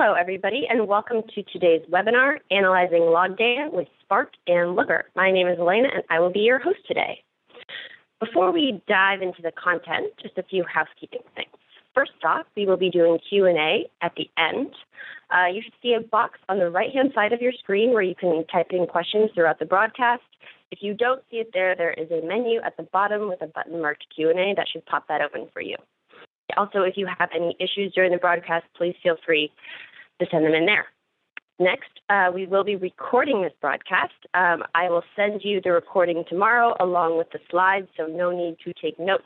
Hello, everybody, and welcome to today's webinar, Analyzing Log Data with Spark and Looker. My name is Elena, and I will be your host today. Before we dive into the content, just a few housekeeping things. First off, we will be doing Q&A at the end. You should see a box on the right-hand side of your screen where you can type in questions throughout the broadcast. If you don't see it there, there is a menu at the bottom with a button marked Q&A that should pop that open for you. Also, if you have any issues during the broadcast, please feel free to send them in there. Next, we will be recording this broadcast. I will send you the recording tomorrow along with the slides, so no need to take notes.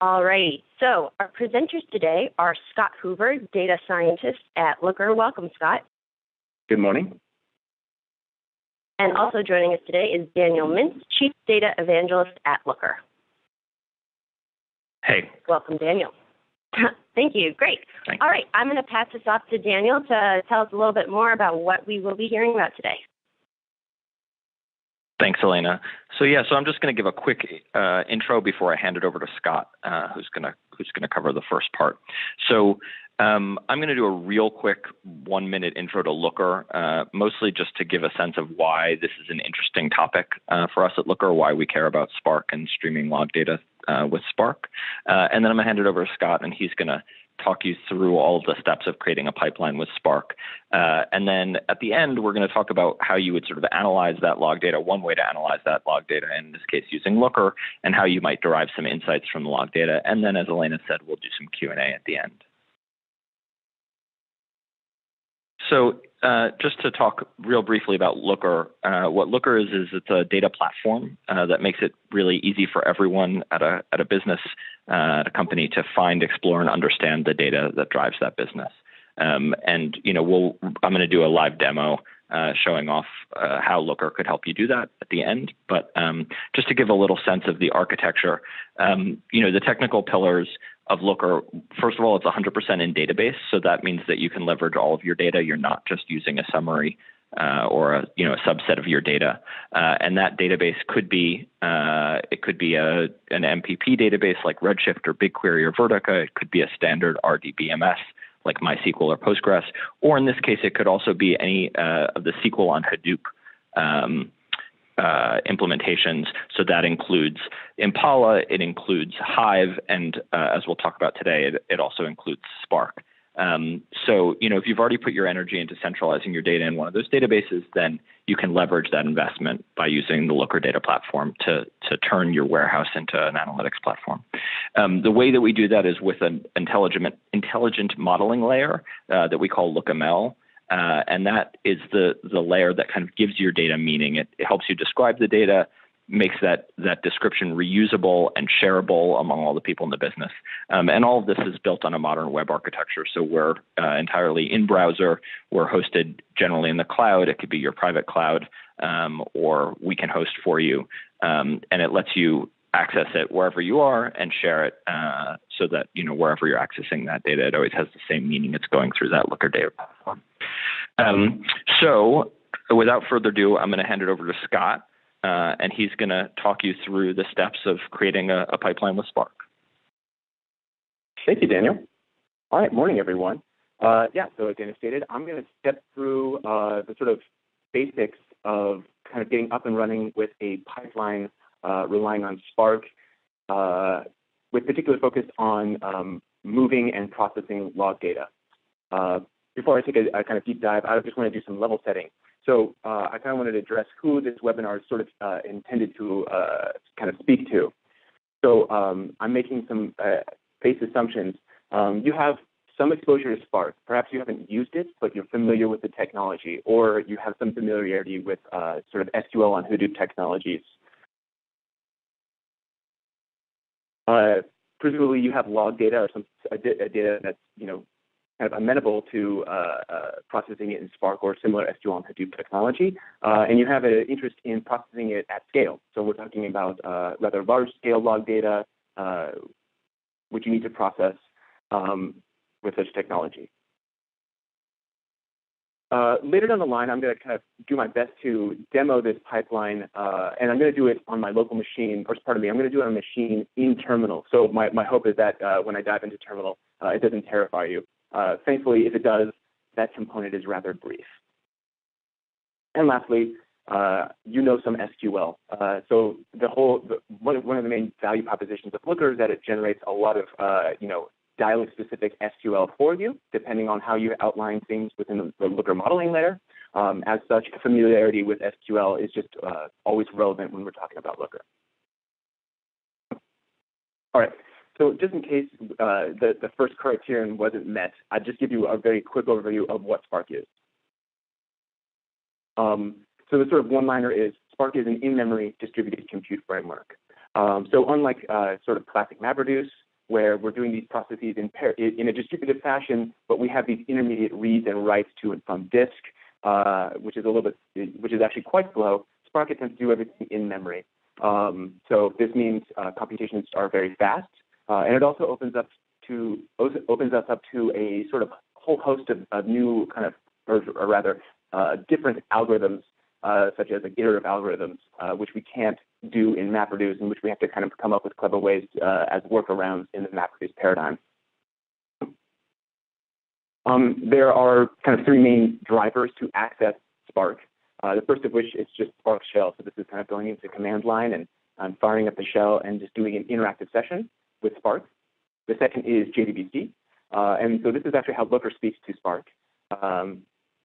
All right, so our presenters today are Scott Hoover, data scientist at Looker. Welcome, Scott. Good morning. And also joining us today is Daniel Mintz, Chief Data Evangelist at Looker. Hey. Welcome, Daniel. Thank you. Great. Thanks. All right, I'm going to pass this off to Daniel to tell us a little bit more about what we will be hearing about today. Thanks, Elena. So I'm just going to give a quick intro before I hand it over to Scott, who's going to cover the first part. So I'm going to do a real quick 1-minute intro to Looker, mostly just to give a sense of why this is an interesting topic for us at Looker, why we care about Spark and streaming log data with Spark. And then I'm going to hand it over to Scott, and he's going to talk you through all of the steps of creating a pipeline with Spark. And then at the end, we're going to talk about how you would sort of analyze that log data, one way to analyze that log data, in this case using Looker, and how you might derive some insights from the log data. And then, as Elena said, we'll do some Q&A at the end. So just to talk real briefly about Looker, what Looker is it's a data platform that makes it really easy for everyone at a business, at a company, to find, explore, and understand the data that drives that business. And I'm going to do a live demo showing off how Looker could help you do that at the end. But just to give a little sense of the architecture, the technical pillars of Looker, first of all, it's 100% in database. So that means that you can leverage all of your data. You're not just using a summary or a subset of your data. And that database could be an MPP database like Redshift or BigQuery or Vertica. It could be a standard RDBMS like MySQL or Postgres, or in this case, it could also be any of the SQL on Hadoop implementations. So that includes Impala, it includes Hive, and as we'll talk about today, it also includes Spark. So if you've already put your energy into centralizing your data in one of those databases, then you can leverage that investment by using the Looker data platform to turn your warehouse into an analytics platform. The way that we do that is with an intelligent modeling layer that we call LookML. And that is the layer that kind of gives your data meaning. It helps you describe the data, makes that description reusable and shareable among all the people in the business. And all of this is built on a modern web architecture. So we're entirely in browser. We're hosted generally in the cloud. It could be your private cloud, or we can host for you. And it lets you access it wherever you are and share it so that, wherever you're accessing that data, it always has the same meaning. It's going through that Looker data platform. So without further ado, I'm going to hand it over to Scott, and he's going to talk you through the steps of creating a pipeline with Spark. Thank you, Daniel. All right, morning, everyone. So as Daniel stated, I'm going to step through the sort of basics of kind of getting up and running with a pipeline relying on Spark, with particular focus on moving and processing log data. Before I take a kind of deep dive, I just want to do some level setting. So I kind of wanted to address who this webinar is sort of intended to kind of speak to. So I'm making some base assumptions. You have some exposure to Spark. Perhaps you haven't used it, but you're familiar with the technology, or you have some familiarity with sort of SQL on Hadoop technologies. Presumably you have log data or some data that's kind of amenable to processing it in Spark or similar SQL on Hadoop technology, and you have an interest in processing it at scale. So we're talking about rather large-scale log data, which you need to process with such technology. Later down the line, I'm going to kind of do my best to demo this pipeline, and I'm going to do it on my local machine, or pardon me, I'm going to do it on a machine in terminal. So my hope is that when I dive into terminal, it doesn't terrify you. Thankfully, if it does, that component is rather brief. And lastly, you know some SQL. So one of the main value propositions of Looker is that it generates a lot of dialect-specific SQL for you, depending on how you outline things within the Looker modeling layer. As such, familiarity with SQL is just always relevant when we're talking about Looker. All right, so just in case the first criterion wasn't met, I'd just give you a very quick overview of what Spark is. So the sort of one-liner is Spark is an in-memory distributed compute framework. So unlike sort of classic MapReduce, where we're doing these processes in a distributed fashion, but we have these intermediate reads and writes to and from disk, which is actually quite slow. Spark attempts to do everything in memory. So this means computations are very fast, and it also opens us up to a sort of whole host of new kind of, or rather, different algorithms, such as like iterative algorithms, which we can't do in MapReduce, and which we have to kind of come up with clever ways as workarounds in the MapReduce paradigm. There are kind of three main drivers to access Spark. The first of which is just Spark shell. So this is kind of going into the command line and firing up the shell and just doing an interactive session with Spark. The second is JDBC. And so this is actually how Looker speaks to Spark.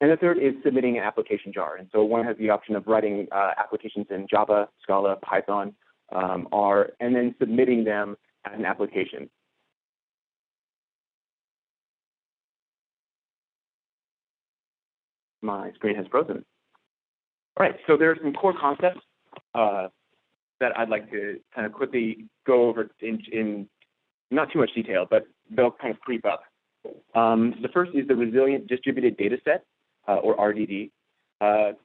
And the third is submitting an application jar. And so one has the option of writing applications in Java, Scala, Python, R, and then submitting them as an application. My screen has frozen. All right, so there are some core concepts that I'd like to kind of quickly go over in not too much detail, but they'll kind of creep up. The first is the resilient distributed data set, or RDD.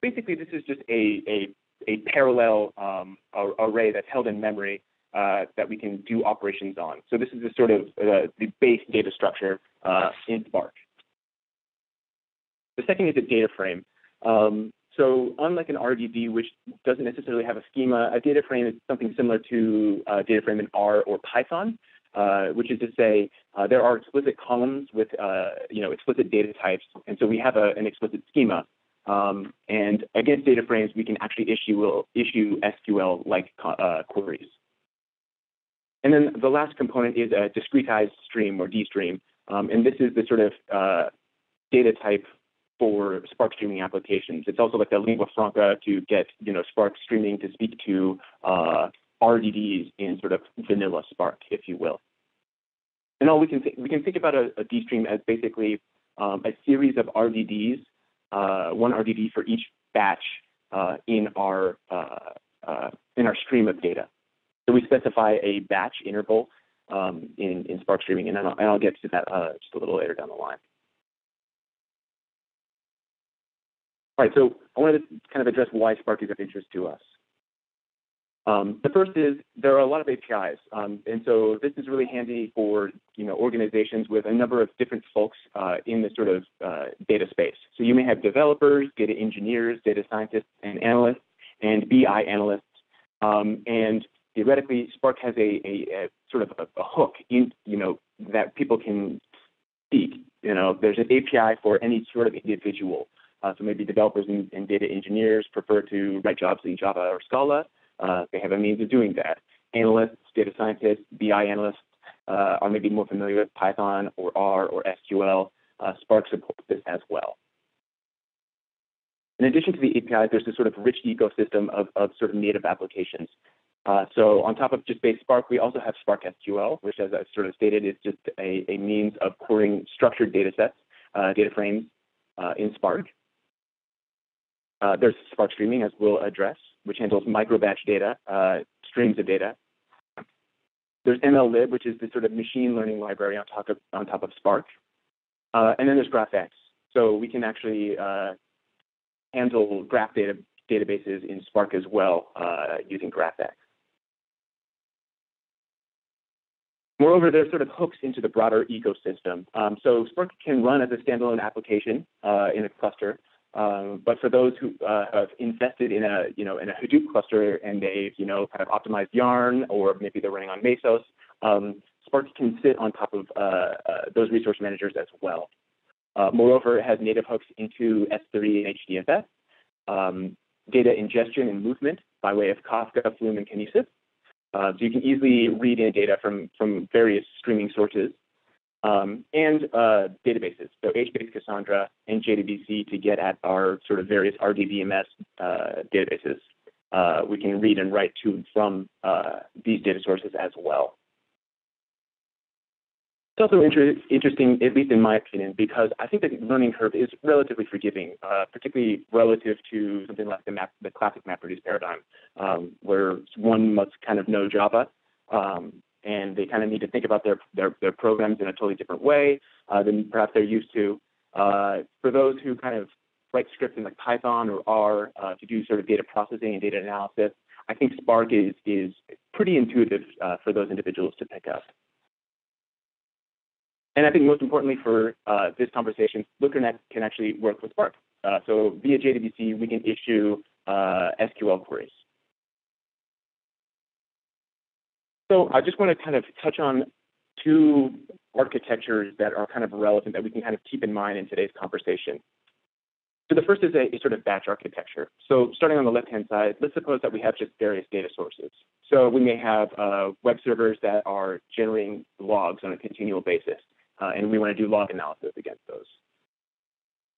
Basically, this is just a parallel array that's held in memory that we can do operations on. So this is the sort of the base data structure in Spark. The second is a data frame. So unlike an RDD, which doesn't necessarily have a schema, a data frame is something similar to a data frame in R or Python, which is to say there are explicit columns with explicit data types, and so we have an explicit schema. And against data frames, we can actually issue SQL-like queries. And then the last component is a discretized stream or dstream, and this is the sort of data type for Spark streaming applications. It's also like the lingua franca to get Spark streaming to speak to RDDs in sort of vanilla Spark, if you will. And all we can think about a dstream as basically a series of RDDs, one RDD for each batch in our stream of data. So we specify a batch interval in Spark streaming, and I'll get to that just a little later down the line. All right, so I wanted to kind of address why Spark is of interest to us. The first is there are a lot of APIs, and so this is really handy for organizations with a number of different folks in the sort of data space. So you may have developers, data engineers, data scientists, and analysts, and BI analysts, and theoretically Spark has a sort of a hook in that people can speak. There's an API for any sort of individual. So maybe developers and data engineers prefer to write jobs in Java or Scala. They have a means of doing that. Analysts, data scientists, BI analysts are maybe more familiar with Python or R or SQL. Spark supports this as well. In addition to the APIs, there's this sort of rich ecosystem of sort of native applications. So on top of just base Spark, we also have Spark SQL, which, as I've sort of stated, is just a means of querying structured data sets, data frames in Spark. There's Spark Streaming, as we'll address, which handles micro-batch data, streams of data. There's MLlib, which is the sort of machine learning library on top of Spark. And then there's GraphX. So we can actually handle graph databases in Spark as well using GraphX. Moreover, there's sort of hooks into the broader ecosystem. So Spark can run as a standalone application in a cluster. But for those who have invested in a Hadoop cluster and they've kind of optimized Yarn, or maybe they're running on Mesos, Spark can sit on top of those resource managers as well. Moreover, it has native hooks into S3 and HDFS, data ingestion and movement by way of Kafka, Flume, and Kinesis. So you can easily read in data from various streaming sources, and databases, so HBase, Cassandra, and JDBC to get at our sort of various RDBMS databases. We can read and write to and from these data sources as well. It's also interesting, at least in my opinion, because I think the learning curve is relatively forgiving, particularly relative to something like the classic MapReduce paradigm, where one must kind of know Java, and they kind of need to think about their programs in a totally different way than perhaps they're used to. For those who kind of write scripts in like Python or R to do sort of data processing and data analysis, I think Spark is pretty intuitive for those individuals to pick up. And I think most importantly for this conversation, LookerNet can actually work with Spark. So via JDBC, we can issue SQL queries. So I just want to kind of touch on two architectures that are kind of relevant that we can kind of keep in mind in today's conversation. So the first is a sort of batch architecture. So starting on the left-hand side, let's suppose that we have just various data sources. So we may have web servers that are generating logs on a continual basis, and we want to do log analysis against those.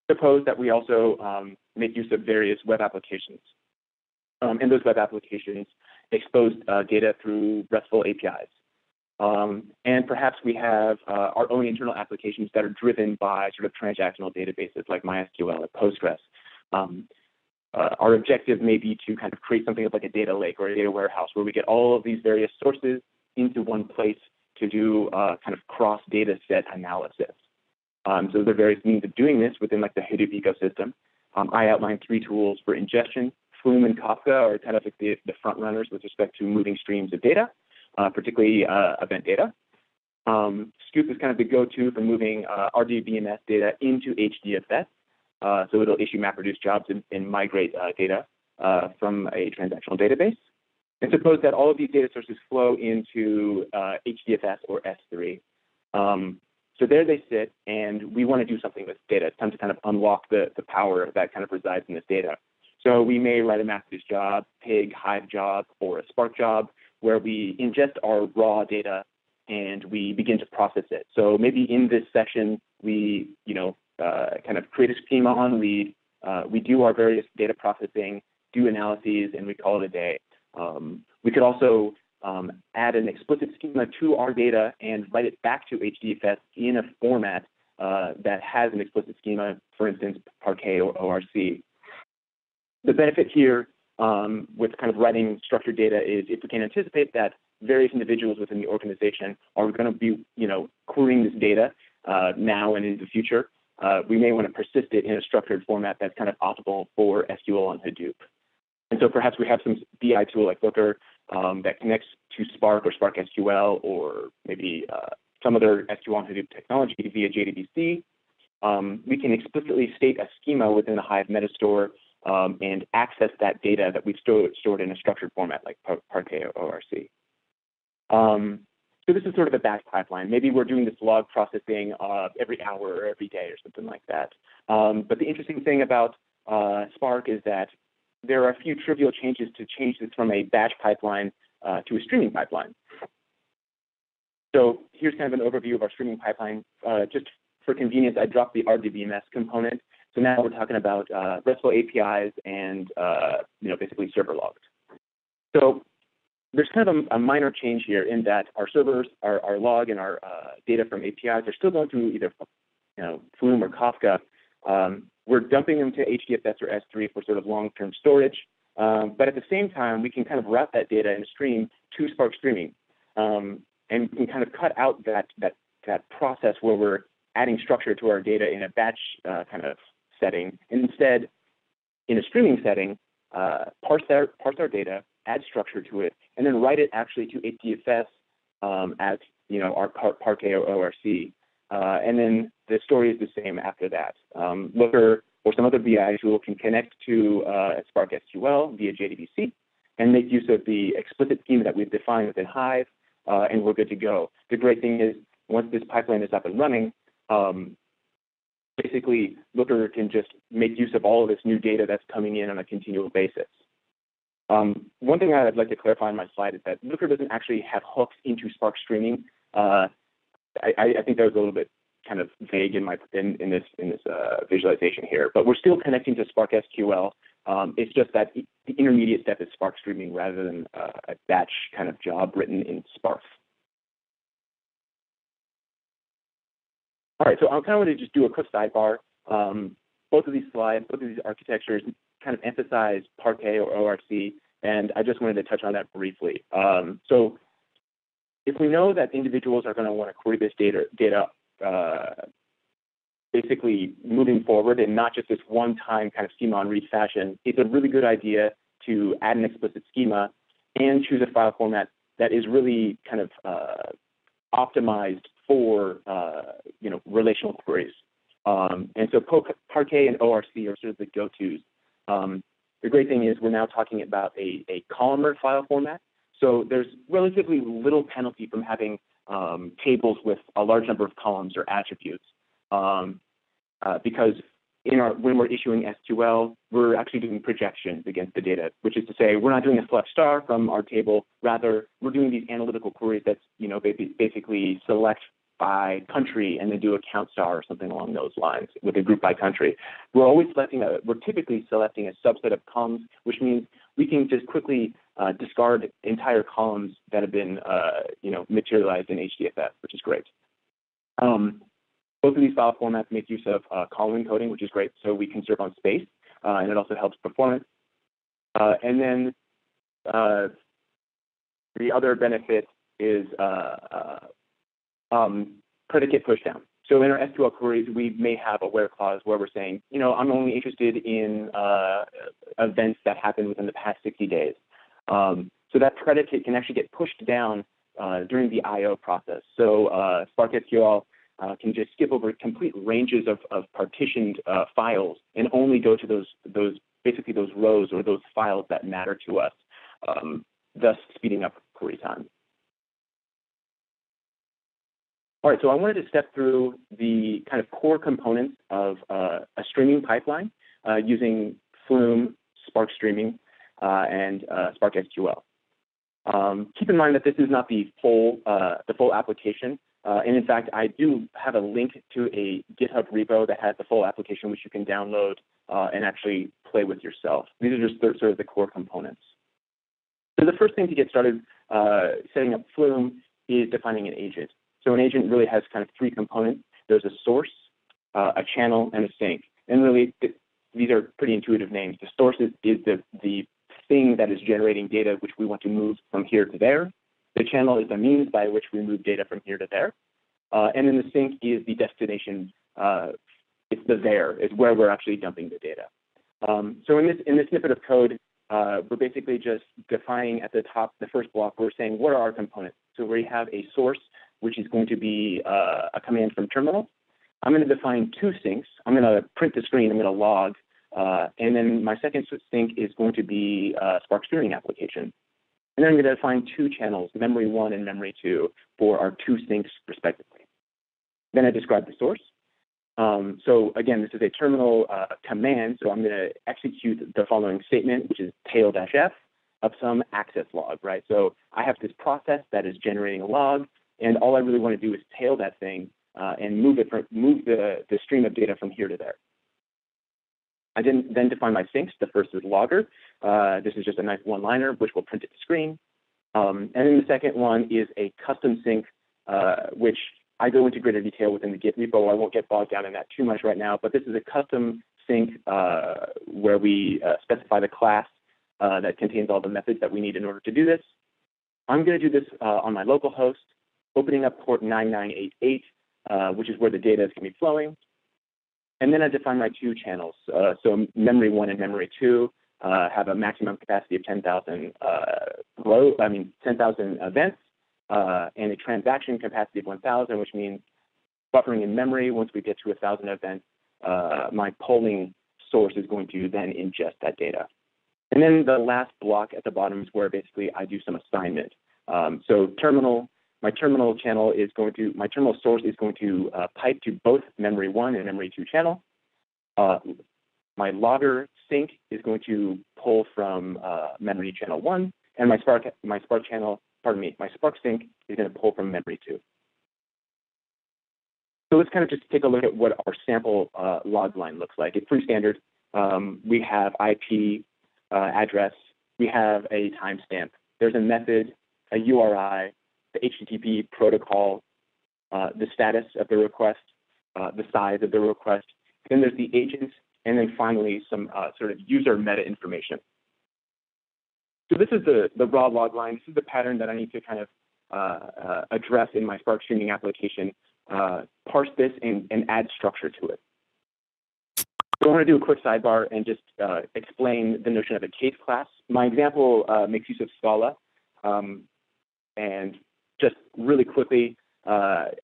Suppose that we also make use of various web applications. And those web applications expose data through RESTful APIs. And perhaps we have our own internal applications that are driven by sort of transactional databases like MySQL or Postgres. Our objective may be to kind of create something like a data lake or a data warehouse where we get all of these various sources into one place to do kind of cross-data set analysis. So there are various means of doing this within like the Hadoop ecosystem. I outlined 3 tools for ingestion. Flume and Kafka are kind of like the front runners with respect to moving streams of data, particularly event data. Scoop is kind of the go-to for moving RDBMS data into HDFS. So it'll issue MapReduce jobs and migrate data from a transactional database. And suppose that all of these data sources flow into HDFS or S3. So there they sit, and we want to do something with data. It's time to kind of unlock the power that kind of resides in this data. So we may write a MapReduce job, Pig, Hive job, or a Spark job, where we ingest our raw data and we begin to process it. So maybe in this session, we kind of create a schema on read. We do our various data processing, do analyses, and we call it a day. We could also add an explicit schema to our data and write it back to HDFS in a format that has an explicit schema, for instance, Parquet or ORC. The benefit here with kind of writing structured data is if we can anticipate that various individuals within the organization are going to be, querying this data now and in the future, we may want to persist it in a structured format that's kind of optimal for SQL on Hadoop. And so perhaps we have some BI tool like Looker that connects to Spark or Spark SQL or maybe some other SQL on Hadoop technology via JDBC. We can explicitly state a schema within the Hive metastore and access that data that we've stored in a structured format like Parquet or ORC. So this is sort of a batch pipeline. Maybe we're doing this log processing every hour or every day or something like that. But the interesting thing about Spark is that there are a few trivial changes to change this from a batch pipeline to a streaming pipeline. So here's kind of an overview of our streaming pipeline. Just for convenience, I dropped the RDBMS component. So now we're talking about RESTful APIs and basically server logs. So there's kind of a minor change here in that our servers, our log, and our data from APIs are still going through either Flume or Kafka. We're dumping them to HDFS or S3 for sort of long-term storage. But at the same time, we can kind of route that data in a stream to Spark Streaming. And we can kind of cut out that process where we're adding structure to our data in a batch kind of setting. And instead, in a streaming setting, parse our data, add structure to it, and then write it actually to HDFS as our Parquet or ORC. And then the story is the same after that. Looker or some other BI tool can connect to Spark SQL via JDBC and make use of the explicit schema that we've defined within Hive and we're good to go. The great thing is, once this pipeline is up and running, basically Looker can just make use of all of this new data that's coming in on a continual basis. One thing I'd like to clarify on my slide is that Looker doesn't actually have hooks into Spark streaming. I think that was a little bit kind of vague in this visualization here, but we're still connecting to Spark SQL. It's just that the intermediate step is Spark streaming rather than a batch kind of job written in Spark. All right, so I kind of want to just do a quick sidebar. Both of these slides, both of these architectures kind of emphasize Parquet or ORC, and I just wanted to touch on that briefly. So if we know that individuals are going to want to query this data basically moving forward and not just this one-time kind of schema on read fashion, it's a really good idea to add an explicit schema and choose a file format that is really kind of optimized for relational queries. And so Parquet and ORC are sort of the go-tos. The great thing is we're now talking about a columnar file format. So there's relatively little penalty from having tables with a large number of columns or attributes, because when we're issuing SQL, we're actually doing projections against the data, which is to say we're not doing a select star from our table. Rather, we're doing these analytical queries that basically select by country and then do a count star or something along those lines with a group by country. We're typically selecting a subset of columns, which means we can just quickly discard entire columns that have been materialized in HDFS, which is great. Both of these file formats make use of column encoding, which is great, so we conserve on space, and it also helps performance. And then the other benefit is predicate pushdown. So in our SQL queries, we may have a where clause where we're saying, I'm only interested in events that happened within the past 60 days. So that predicate can actually get pushed down during the I/O process. So Spark SQL can just skip over complete ranges of partitioned files and only go to those rows or those files that matter to us, thus speeding up query time. All right, so I wanted to step through the kind of core components of a streaming pipeline using Flume, Spark Streaming, and Spark SQL. Keep in mind that this is not the full application, and in fact, I do have a link to a GitHub repo that has the full application, which you can download and actually play with yourself. These are just sort of the core components. So the first thing to get started setting up Flume is defining an agent. So an agent really has kind of three components. There's a source, a channel, and a sink. And really, these are pretty intuitive names. The source is the thing that is generating data which we want to move from here to there. The channel is the means by which we move data from here to there. And then the sink is the destination. It's the there, is where we're actually dumping the data. So in this snippet of code, we're basically just defining at the top, the first block, we're saying what are our components. So we have a source, which is going to be a command from terminal. I'm going to define two sinks. I'm going to print the screen. I'm going to log. And then my second sink is going to be a Spark Streaming application. And then I'm going to define two channels, memory 1 and memory 2, for our two sinks respectively. Then I describe the source. So again, this is a terminal command. So I'm going to execute the following statement, which is tail-f of some access log, right? So I have this process that is generating a log. And all I really want to do is tail that thing and move the stream of data from here to there. I then define my sinks. The first is logger. This is just a nice one-liner, which will print it to screen. And then the second one is a custom sink, which I go into greater detail within the Git repo. I won't get bogged down in that too much right now, but this is a custom sink where we specify the class that contains all the methods that we need in order to do this. I'm going to do this on my local host, opening up port 9988, which is where the data is going to be flowing. And then I define my two channels. So memory 1 and memory 2 have a maximum capacity of 10,000 10,000 events and a transaction capacity of 1,000, which means buffering in memory. Once we get to 1,000 events, my polling source is going to then ingest that data. And then the last block at the bottom is where basically I do some assignment. So terminal my terminal source is going to pipe to both memory 1 and memory 2 channel. My logger sync is going to pull from memory channel 1, and my Spark sync is going to pull from memory 2. So let's kind of just take a look at what our sample log line looks like. It's pretty standard. We have IP address. We have a timestamp. There's a method, a URI, the HTTP protocol, the status of the request, the size of the request. Then there's the agent, and then finally some sort of user meta information. So this is the raw log line. This is the pattern that I need to kind of address in my Spark streaming application, parse this and add structure to it. So I want to do a quick sidebar and just explain the notion of a case class. My example makes use of Scala, and just really quickly,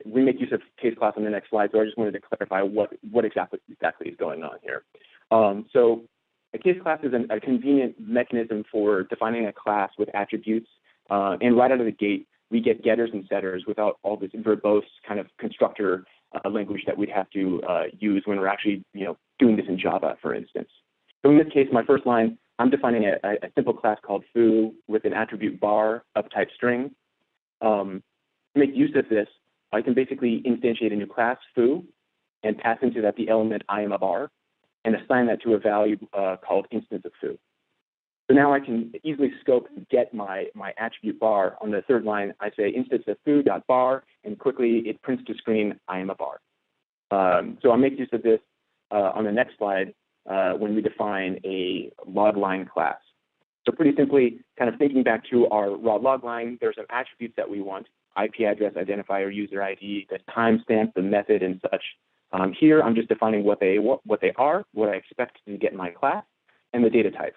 we make use of case class on the next slide, so I just wanted to clarify what exactly is going on here. So a case class is a convenient mechanism for defining a class with attributes, and right out of the gate, we get getters and setters without all this verbose kind of constructor language that we'd have to use when we're actually doing this in Java, for instance. So in this case, my first line, I'm defining a simple class called foo with an attribute bar of type string. To make use of this, I can basically instantiate a new class, foo, and pass into that the element I am a bar, and assign that to a value called instance of foo. So now I can easily scope and get my attribute bar. On the third line, I say instance of foo.bar, and quickly it prints to screen I am a bar. So I'll make use of this on the next slide when we define a logline class. So pretty simply, kind of thinking back to our raw logline, there's some attributes that we want: IP address, identifier, user ID, the timestamp, the method, and such. Here, I'm just defining what they are, what I expect to get in my class, and the data type.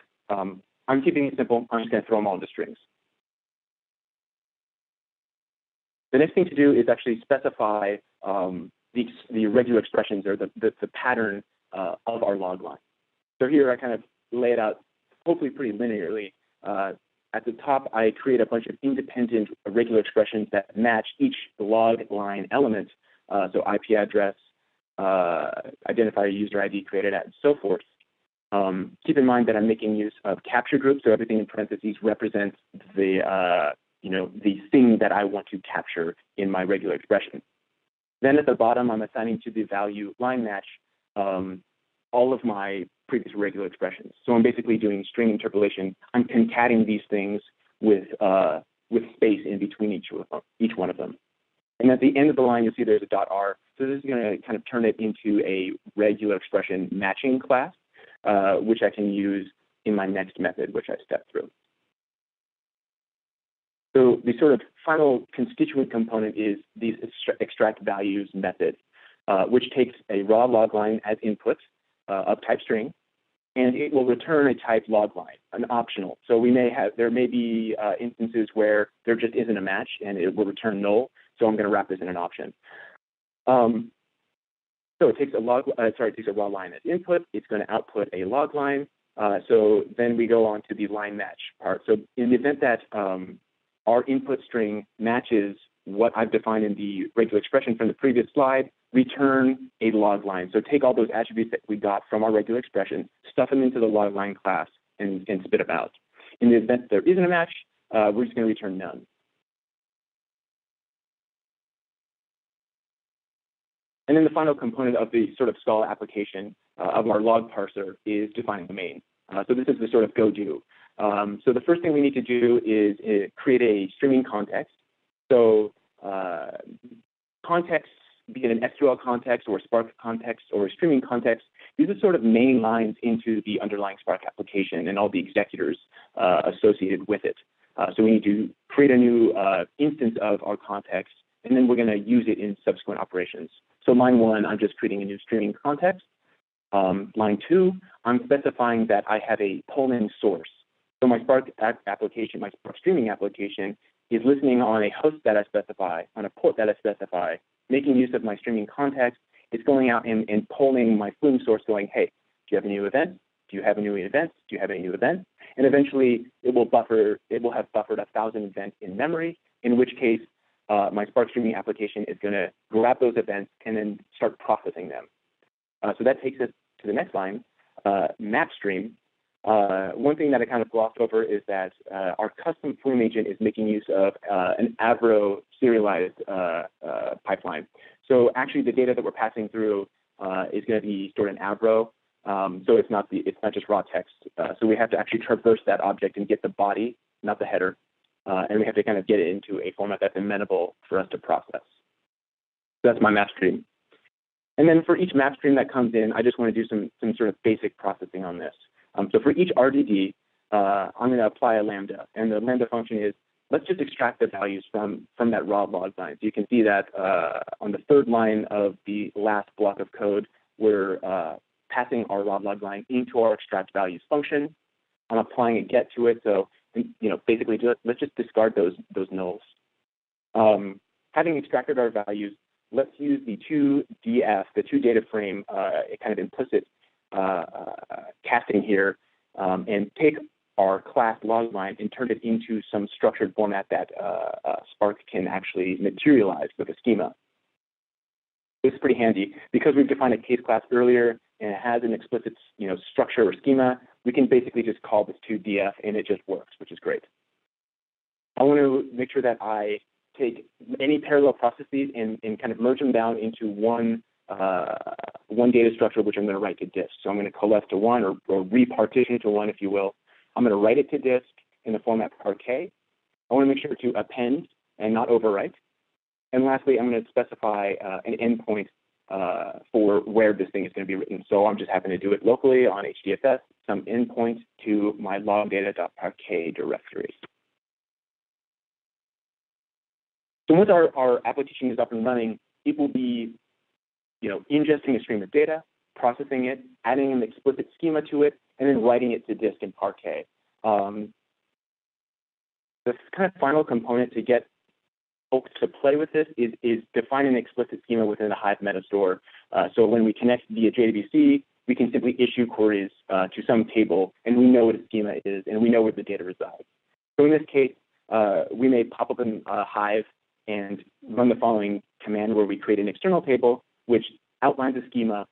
I'm keeping it simple. I'm just going to throw them all into strings. The next thing to do is actually specify the regular expressions or the pattern of our log line. So here I kind of lay it out hopefully pretty linearly. At the top, I create a bunch of independent regular expressions that match each log line element. So IP address, identifier, user ID, created at, and so forth. Keep in mind that I'm making use of capture groups, so everything in parentheses represents the thing that I want to capture in my regular expression. Then at the bottom, I'm assigning to the value line match all of my previous regular expressions. So I'm basically doing string interpolation. I'm concatenating these things with space in between each one of them. And at the end of the line, you'll see there's a .r. So this is going to kind of turn it into a regular expression matching class, which I can use in my next method, which I step through. So the sort of final constituent component is the extract values method, which takes a raw log line as input of type string, and it will return a type log line, an optional. So there may be instances where there just isn't a match and it will return null. So I'm going to wrap this in an option. So it takes a raw line as input. It's going to output a log line. So then we go on to the line match part. So in the event that our input string matches what I've defined in the regular expression from the previous slide, return a log line. So take all those attributes that we got from our regular expression, stuff them into the log line class, and spit them out. In the event there isn't a match, we're just going to return none. And then the final component of the sort of Scala application of our log parser is defining the main. So this is the sort of go-do. So the first thing we need to do is create a streaming context. So contexts, be it an SQL context or a Spark context or a streaming context, these are sort of main lines into the underlying Spark application and all the executors associated with it. So we need to create a new instance of our context, and then we're going to use it in subsequent operations. So line 1, I'm just creating a new streaming context. Line 2, I'm specifying that I have a polling source. So my Spark application, my Spark streaming application, is listening on a host that I specify, on a port that I specify, making use of my streaming context. It's going out and polling my Flume source, going, hey, do you have a new event? Do you have a new event? Do you have any new events? And eventually, it will have buffered 1,000 events in memory, in which case my Spark streaming application is going to grab those events and then start processing them. So that takes us to the next line, map stream. One thing that I kind of glossed over is that our custom Flume agent is making use of an Avro serialized pipeline. So actually, the data that we're passing through is going to be stored in Avro. So it's not just raw text. So we have to actually traverse that object and get the body, not the header, and we have to kind of get it into a format that's amenable for us to process. So that's my map stream. And then for each map stream that comes in, I just want to do some sort of basic processing on this. So for each RDD, I'm going to apply a lambda, and the lambda function is, let's just extract the values from that raw log line. So you can see that on the third line of the last block of code, we're passing our raw log line into our extract values function. I'm applying a get to it, so basically let's just discard those nulls. Having extracted our values, let's use the 2DF, the 2 data frame, a kind of implicit casting here, and take our class logline and turn it into some structured format that Spark can actually materialize with a schema. This is pretty handy because we've defined a case class earlier and it has an explicit structure or schema. We can basically just call this 2DF and it just works, which is great. I want to make sure that I take any parallel processes and kind of merge them down into one data structure, which I'm going to write to disk. So I'm going to coalesce to one or repartition to one, if you will. I'm going to write it to disk in the format parquet. I want to make sure to append and not overwrite. And lastly, I'm going to specify an endpoint for where this thing is going to be written. So I'm just happen to do it locally on HDFS, some endpoint to my logdata.parquet directory. So once our application is up and running, it will be ingesting a stream of data, processing it, adding an explicit schema to it, and then writing it to disk in Parquet. The kind of final component to get folks to play with this is defining an explicit schema within the Hive meta store. So when we connect via JDBC, we can simply issue queries to some table, and we know what a schema is, and we know where the data resides. So in this case, we may pop up in Hive and run the following command where we create an external table, which outlines a schema,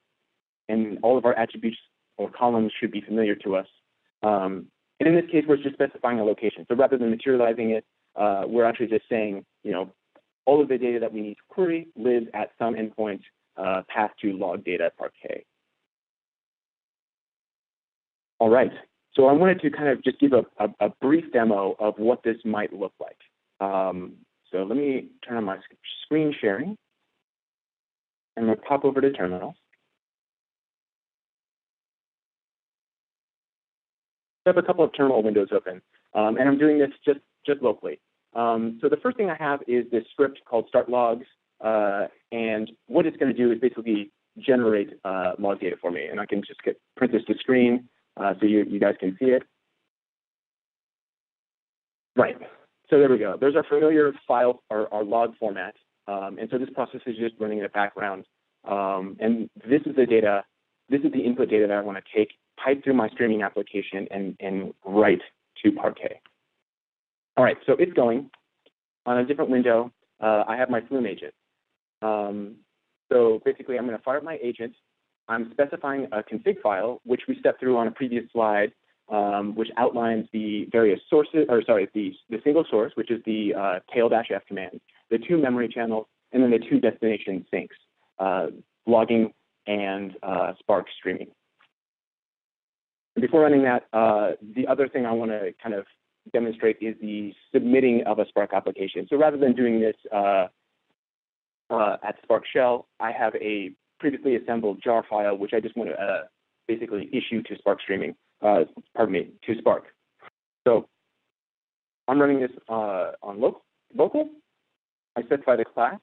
and all of our attributes or columns should be familiar to us. And in this case, we're just specifying a location. So rather than materializing it, we're actually just saying, all of the data that we need to query lives at some endpoint passed to log data Parquet. All right. So I wanted to kind of just give a brief demo of what this might look like. So let me turn on my screen sharing. I'm going to pop over to terminal. I have a couple of terminal windows open, and I'm doing this just locally. So the first thing I have is this script called start logs, and what it's going to do is basically generate log data for me, and I can just print this to screen so you guys can see it. Right. So there we go. There's our familiar file, our log format, and so this process is just running in the background. And this is the data. This is the input data that I want to take, pipe through my streaming application, and write to Parquet. All right, so it's going. On a different window, I have my Flume Agent. So basically, I'm going to fire up my agent. I'm specifying a config file, which we stepped through on a previous slide, which outlines the various sources, the single source, which is the tail-f command, the 2 memory channels, and then the 2 destination syncs, logging and Spark streaming. And before running that, the other thing I want to kind of demonstrate is the submitting of a Spark application. So rather than doing this at Spark Shell, I have a previously assembled jar file, which I just want to basically issue to Spark streaming, to Spark. So I'm running this on local. I specify the class,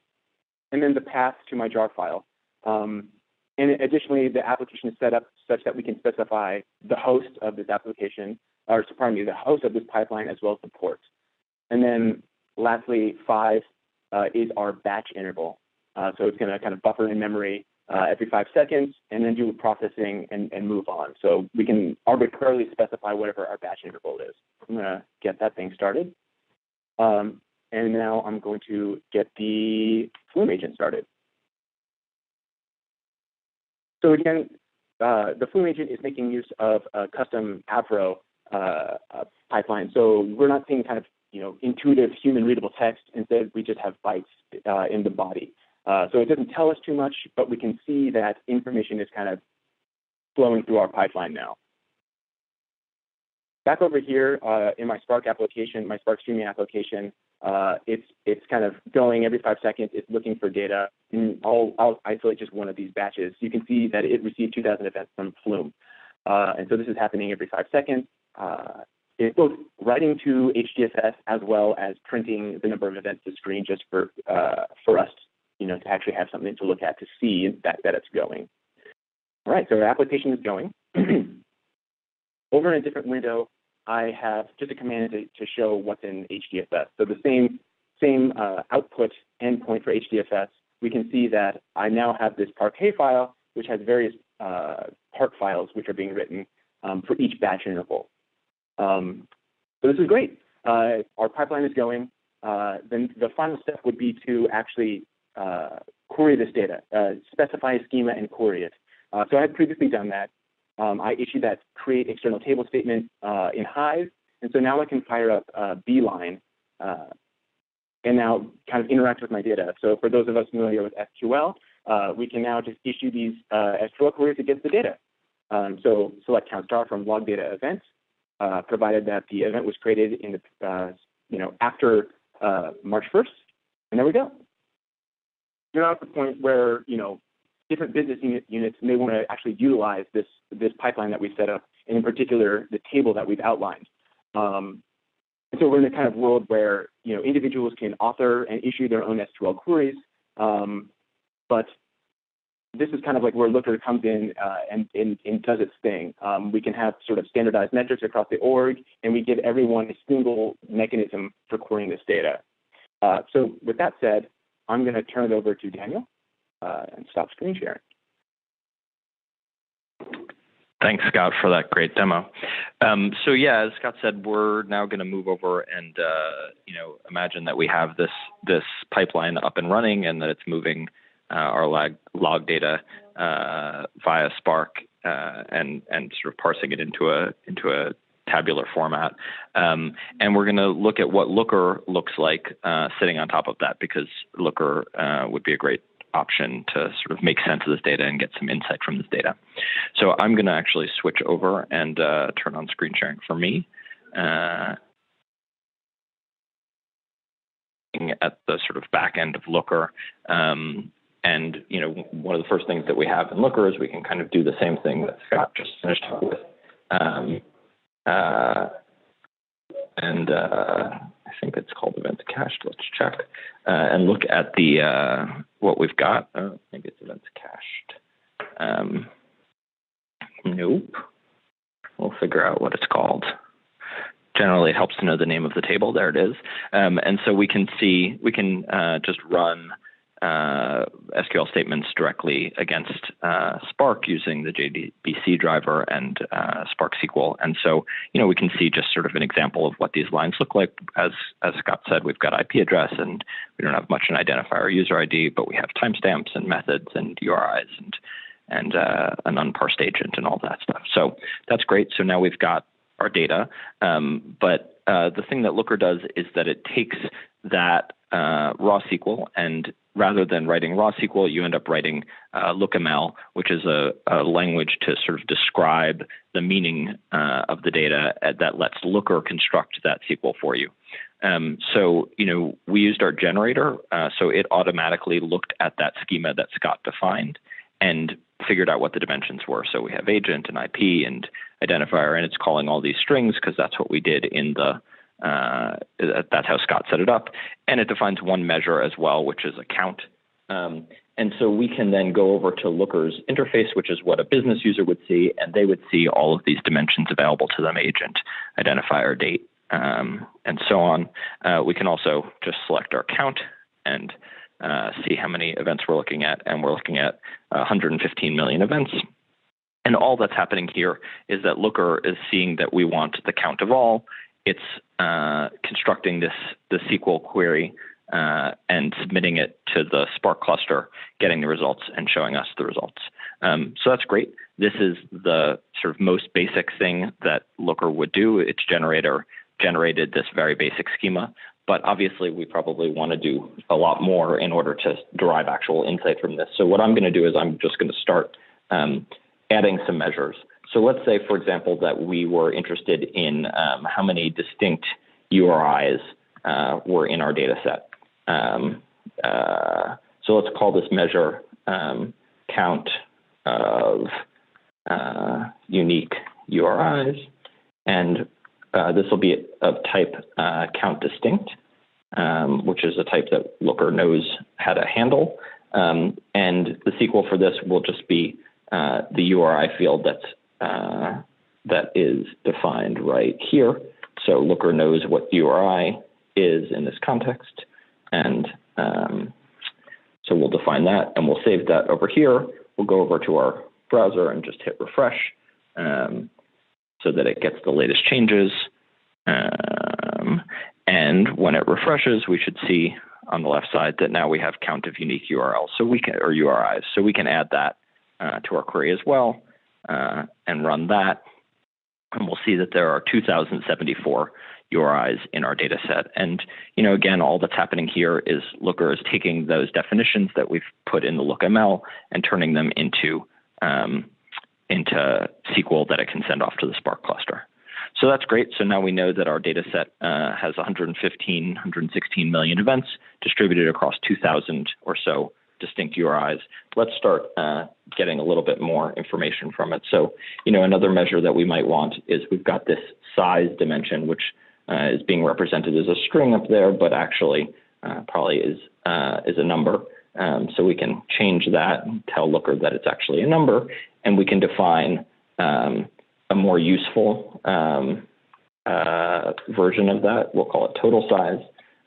and then the path to my jar file. And additionally, the application is set up such that we can specify the host of this application, or pardon me, the host of this pipeline as well as the port. And then lastly, 5 is our batch interval. So it's going to kind of buffer in memory every 5 seconds and then do processing and move on. So we can arbitrarily specify whatever our batch interval is. I'm going to get that thing started. and now I'm going to get the Flume agent started. So again, the Flume agent is making use of a custom Avro pipeline. So we're not seeing kind of intuitive human readable text. Instead, we just have bytes in the body. So it doesn't tell us too much, but we can see that information is kind of flowing through our pipeline now. Back over here in my Spark application, my Spark streaming application, it's kind of going every 5 seconds. It's looking for data. And I'll isolate just one of these batches. You can see that it received 2,000 events from Flume. And so this is happening every 5 seconds. It's both writing to HDFS as well as printing the number of events to screen just for us, to actually have something to look at to see that it's going. All right, so our application is going. Over in a different window, I have just a command to show what's in HDFS. So the same output endpoint for HDFS, we can see that I now have this Parquet file, which has various Park files which are being written for each batch interval. So this is great. Our pipeline is going. Then the final step would be to actually query this data, specify a schema and query it. So I had previously done that. I issued that create external table statement in Hive, and so now I can fire up Beeline and now kind of interact with my data. So for those of us familiar with SQL, we can now just issue these SQL queries against the data. So select count star from log data events, provided that the event was created in the after March 1st, and there we go. You're now at the point where different business units may want to actually utilize this pipeline that we set up, and in particular, the table that we've outlined. And so we're in a kind of world where individuals can author and issue their own SQL queries, but this is kind of like where Looker comes in and does its thing. We can have sort of standardized metrics across the org, and we give everyone a single mechanism for querying this data. So with that said, I'm going to turn it over to Daniel and stop screen sharing. Thanks, Scott, for that great demo. So yeah, as Scott said, we're now going to move over and imagine that we have this pipeline up and running, and that it's moving our log data via Spark and sort of parsing it into a tabular format. And we're going to look at what Looker looks like sitting on top of that, because Looker would be a great option to sort of make sense of this data and get some insight from this data. So I'm going to actually switch over and turn on screen sharing for me. At the sort of back end of Looker. And, one of the first things that we have in Looker is we can kind of do the same thing that Scott just finished up with. I think it's called events cached. Let's check and look at the what we've got. I think it's events cached. Nope. We'll figure out what it's called. Generally, it helps to know the name of the table. There it is. And so we can just run SQL statements directly against Spark using the JDBC driver and Spark SQL. And so, we can see just sort of an example of what these lines look like. As Scott said, we've got IP address, and we don't have much in identifier or user ID, but we have timestamps and methods and URIs and an unparsed agent and all that stuff. So that's great. So now we've got our data. But the thing that Looker does is that it takes that raw SQL, and rather than writing raw SQL, you end up writing LookML, which is a language to sort of describe the meaning of the data that lets Looker construct that SQL for you. So, we used our generator, so it automatically looked at that schema that Scott defined and figured out what the dimensions were. So we have agent and IP and identifier, and it's calling all these strings because that's what we did in the that's how Scott set it up. And it defines one measure as well, which is a count. And so we can then go over to Looker's interface, which is what a business user would see, and they would see all of these dimensions available to them: agent, identifier, date, and so on. We can also just select our count and see how many events we're looking at, and we're looking at 115 million events. And all that's happening here is that Looker is seeing that we want the count of all, it's constructing this SQL query and submitting it to the Spark cluster, getting the results and showing us the results. So that's great. This is the sort of most basic thing that Looker would do. Its generator generated this very basic schema, but obviously we probably want to do a lot more in order to derive actual insight from this. So what I'm going to do is I'm just going to start adding some measures. So let's say, for example, that we were interested in how many distinct URIs were in our data set. So let's call this measure count of unique URIs, and this will be of type count distinct, which is a type that Looker knows how to handle. And the SQL for this will just be the URI field that is defined right here. So Looker knows what URI is in this context, and so we'll define that, and we'll save that over here. We'll go over to our browser and just hit refresh so that it gets the latest changes. And when it refreshes, we should see on the left side that now we have count of unique URLs, so we can, or URIs. So we can add that to our query as well and run that. And we'll see that there are 2,074 URIs in our data set. And, you know, again, all that's happening here is Looker is taking those definitions that we've put in the LookML and turning them into SQL that it can send off to the Spark cluster. So that's great. So now we know that our data set has 116 million events distributed across 2,000 or so distinct URIs. Let's start getting a little bit more information from it. So, you know, another measure that we might want is we've got this size dimension, which is being represented as a string up there, but actually probably is a number. So we can change that and tell Looker that it's actually a number, and we can define a more useful version of that. We'll call it total size,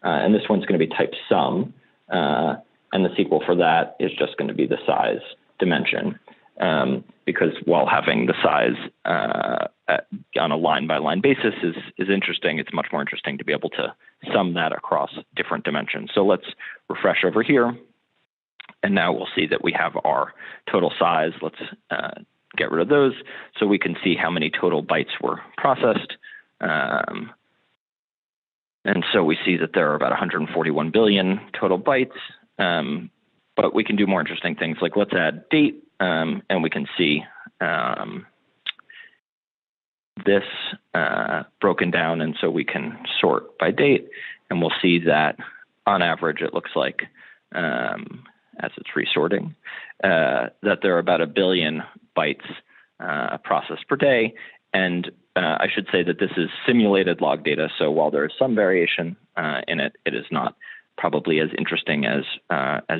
and this one's going to be type sum, and the SQL for that is just going to be the size dimension, because while having the size on a line-by-line basis is interesting, it's much more interesting to be able to sum that across different dimensions. So let's refresh over here, and now we'll see that we have our total size. Let's get rid of those so we can see how many total bytes were processed. And so we see that there are about 141 billion total bytes, but we can do more interesting things, like let's add date, and we can see this broken down, and so we can sort by date, and we'll see that on average it looks like, as it's resorting, that there are about 1 billion bytes processed per day. And I should say that this is simulated log data, so while there is some variation in it, it is not probably as interesting as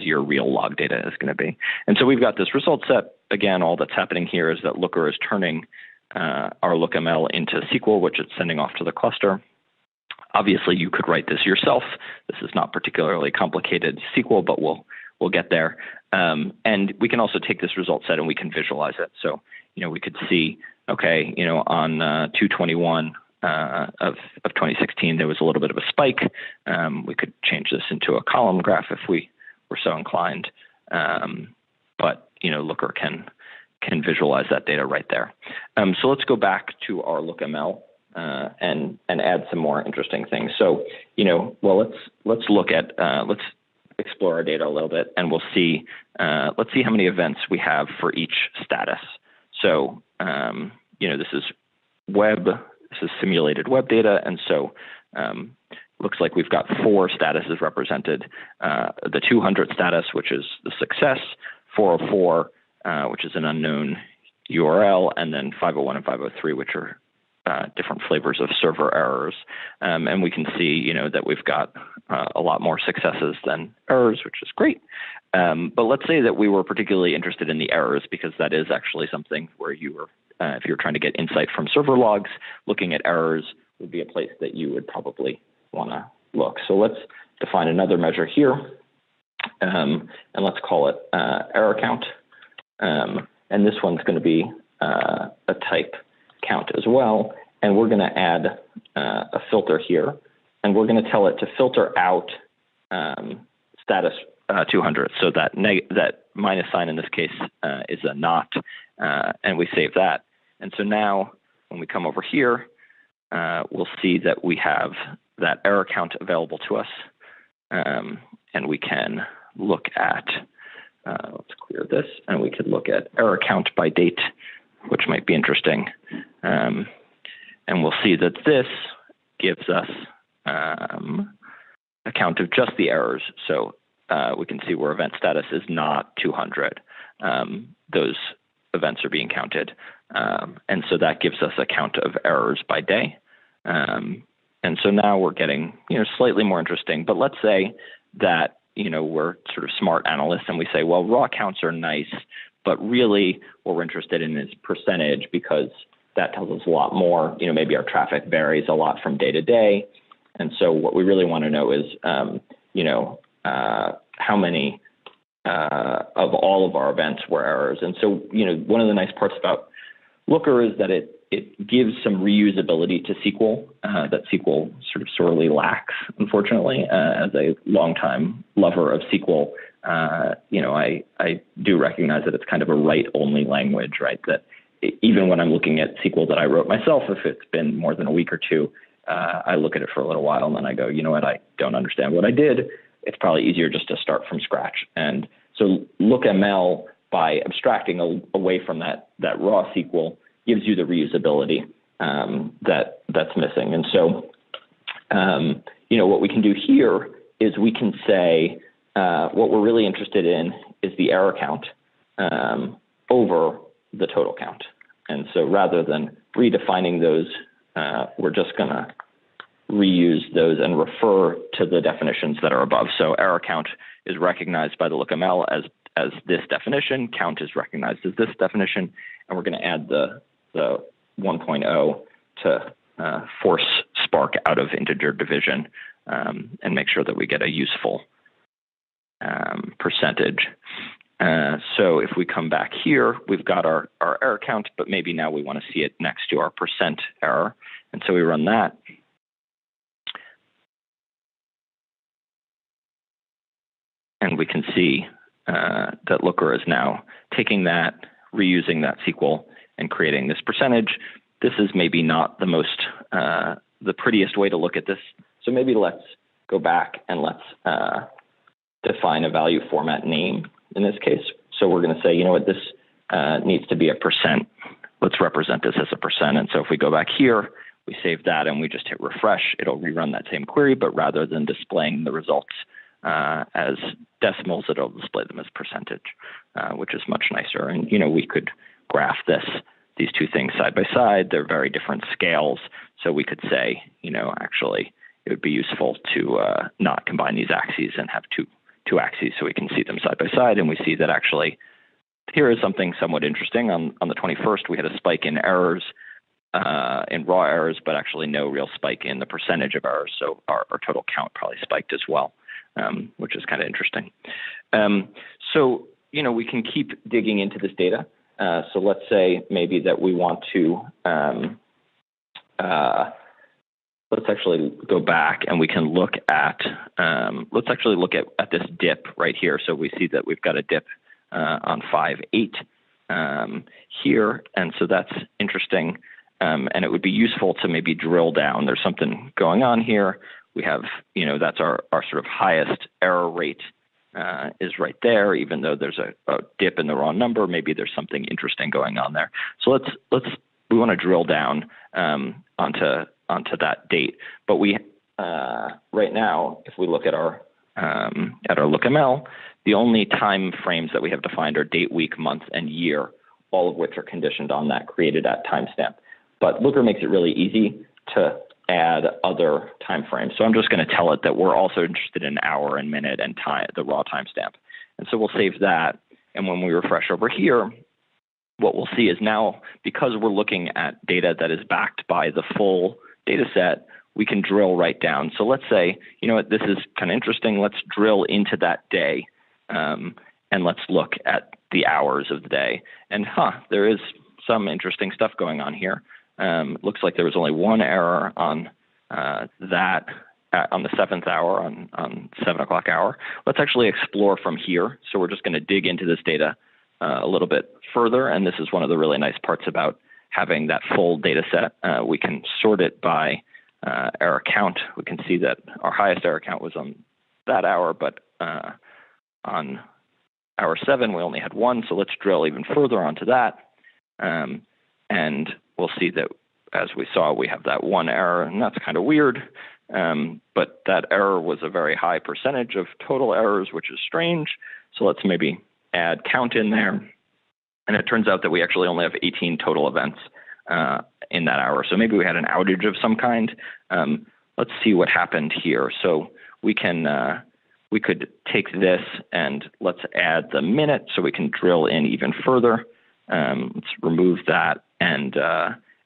your real log data is going to be. And so we've got this result set. Again, all that's happening here is that Looker is turning our LookML into SQL, which it's sending off to the cluster. Obviously, you could write this yourself. This is not particularly complicated SQL, but we'll get there. And we can also take this result set and we can visualize it. So, you know, we could see, okay, you know, on 2/21 of 2016, there was a little bit of a spike. We could change this into a column graph if we were so inclined. But, you know, Looker can visualize that data right there. So let's go back to our LookML and add some more interesting things. So, you know, well, let's look at let's explore our data a little bit, and we'll see. Let's see how many events we have for each status. So, you know, this is web. This is simulated web data, and so looks like we've got 4 statuses represented: the 200 status, which is the success; 404, which is an unknown URL; and then 501 and 503, which are different flavors of server errors. And we can see, you know, that we've got a lot more successes than errors, which is great. But let's say that we were particularly interested in the errors, because that is actually something where you were, if you're trying to get insight from server logs, looking at errors would be a place that you would probably want to look. So let's define another measure here, and let's call it error count. And this one's going to be a type count as well. and we're going to add a filter here, and we're going to tell it to filter out status 200. So that minus sign in this case is a not, and we save that. And so now when we come over here, we'll see that we have that error count available to us, and we can look at, let's clear this, and we could look at error count by date, which might be interesting. And we'll see that this gives us a count of just the errors. So we can see where event status is not 200. Those events are being counted. And so that gives us a count of errors by day. And so now we're getting, slightly more interesting. But let's say that, we're sort of smart analysts and we say, well, raw counts are nice, but really what we're interested in is percentage, because that tells us a lot more. Maybe our traffic varies a lot from day to day. And so what we really want to know is, how many of all of our events were errors. And so, one of the nice parts about Looker is that it gives some reusability to SQL that SQL sort of sorely lacks, unfortunately. As a longtime lover of SQL, I do recognize that it's kind of a write-only language, right? That even when I'm looking at SQL that I wrote myself, if it's been more than a week or two, I look at it for a little while and then I go, you know what, I don't understand what I did. It's probably easier just to start from scratch. And so LookML, by abstracting away from that raw SQL, gives you the reusability that's missing. And so, what we can do here is we can say what we're really interested in is the error count over the total count. And so rather than redefining those, we're just going to reuse those and refer to the definitions that are above. So error count is recognized by the LookML as this definition. Count is recognized as this definition. And we're going to add the 1.0 to force Spark out of integer division and make sure that we get a useful percentage. So if we come back here, we've got our error count, but maybe now we want to see it next to our percent error. And so we run that. And we can see that Looker is now taking that, reusing that SQL, and creating this percentage. This is maybe not the most, the prettiest way to look at this. So maybe let's go back and let's define a value format name in this case. So we're going to say, this needs to be a percent. Let's represent this as a percent. And so if we go back here, we save that and we just hit refresh, it'll rerun that same query, but rather than displaying the results as decimals, it'll display them as percentage, which is much nicer. And, we could graph these two things side by side. They're very different scales. So we could say, actually, it would be useful to not combine these axes and have two axes so we can see them side by side. And we see that actually here is something somewhat interesting. On the 21st, we had a spike in errors, in raw errors, but actually no real spike in the percentage of errors. So our total count probably spiked as well, which is kind of interesting. So, we can keep digging into this data. So let's say maybe that we want to, let's actually go back and we can look at, let's actually look at this dip right here. So we see that we've got a dip on 5.8 here. And so that's interesting. And it would be useful to maybe drill down. There's something going on here. We have, that's our sort of highest error rate is right there, even though there's a dip in the raw number. Maybe there's something interesting going on there. So we want to drill down onto that date. But we right now, if we look at our LookML, the only time frames that we have defined are date, week, month, and year, all of which are conditioned on that created at timestamp. But Looker makes it really easy to add other time frames. So I'm just going to tell it that we're also interested in hour and minute and time, the raw timestamp. And so we'll save that. And when we refresh over here, what we'll see is now, because we're looking at data that is backed by the full data set, we can drill right down. So let's say, this is kind of interesting. Let's drill into that day and let's look at the hours of the day. And there is some interesting stuff going on here. Looks like there was only one error on that on the 7th hour, on 7 o'clock hour. Let's actually explore from here. So we're just going to dig into this data a little bit further, and this is one of the really nice parts about having that full data set. We can sort it by error count. We can see that our highest error count was on that hour, but on hour 7, we only had one. So let's drill even further onto that. And we'll see that, as we saw, we have that one error, and that's kind of weird. But that error was a very high percentage of total errors, which is strange. So let's maybe add count in there. And it turns out that we actually only have 18 total events in that hour. So maybe we had an outage of some kind. Let's see what happened here. So we could take this and let's add the minute so we can drill in even further. Let's remove that, and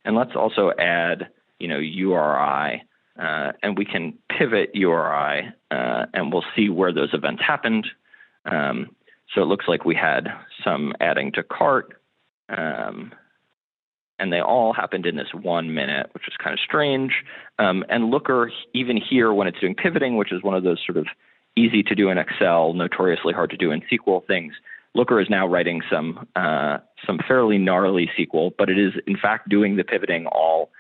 let's also add, URI, and we can pivot URI, and we'll see where those events happened. So it looks like we had some adding to cart, and they all happened in this 1 minute, which is kind of strange. And Looker, even here, when it's doing pivoting, which is one of those sort of easy to do in Excel, notoriously hard to do in SQL things, Looker is now writing some fairly gnarly SQL, but it is in fact doing the pivoting all